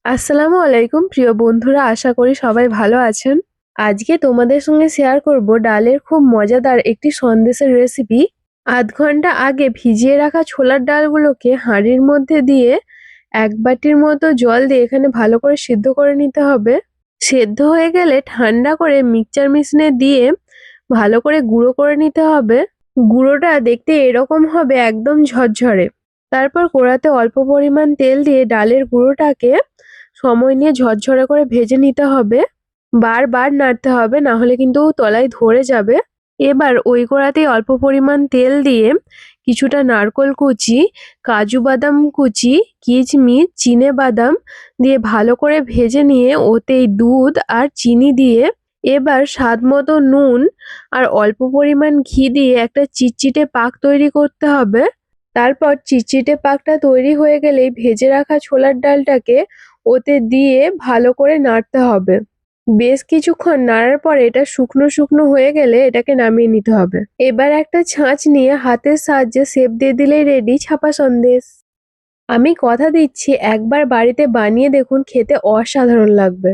আসসালামু আলাইকুম প্রিয় বন্ধুরা, আশা করি সবাই ভালো আছেন। আজকে তোমাদের সঙ্গে শেয়ার করব ডালের খুব মজাদার একটি সন্দেশের রেসিপি। আধ ঘন্টা আগে ভিজিয়ে রাখা ছোলার ডালগুলোকে হাঁড়ির মধ্যে দিয়ে 1 বাটির মতো জল দিয়ে এখানে ভালো করে সিদ্ধ করে নিতে হবে। সেদ্ধ হয়ে গেলে ঠান্ডা করে মিক্সচার মেশিনে দিয়ে ভালো করে গুঁড়ো করে নিতে হবে। গুঁড়োটা দেখতে এরকম হবে, একদম ঝরঝরে। তারপর কড়াতে অল্প পরিমাণ তেল দিয়ে ডালের গুঁড়োটাকে সময় নিয়ে ঝরঝরে করে ভেজে নিতে হবে। বারবার নাড়তে হবে, না হলে কিন্তু তলায় ধরে যাবে। এবার ওই কড়াতেই অল্প পরিমাণ তেল দিয়ে কিছুটা নারকোল কুচি, কাজু বাদাম কুচি, কিশমিশ, বাদাম দিয়ে ভালো করে ভেজে নিয়ে ওতেই দুধ আর চিনি দিয়ে এবার স্বাদ মতো নুন আর অল্প পরিমাণ ঘি দিয়ে একটা চিটচিটে পাক তৈরি করতে হবে। তারপর চিটচিটে পাকটা তৈরি হয়ে গেলেই ভেজে রাখা ছোলার ডালটাকে ওতে দিয়ে ভালো করে নাড়তে হবে। বেশ কিছুক্ষণ নাড়ার পরে এটা শুকনো শুকনো হয়ে গেলে এটাকে নামিয়ে নিতে হবে। এবার একটা ছাঁচ নিয়ে হাতের সাহায্যে শেপ দিয়ে দিলেই রেডি ছাপা সন্দেশ। আমি কথা দিচ্ছি, একবার বাড়িতে বানিয়ে দেখুন, খেতে অসাধারণ লাগবে।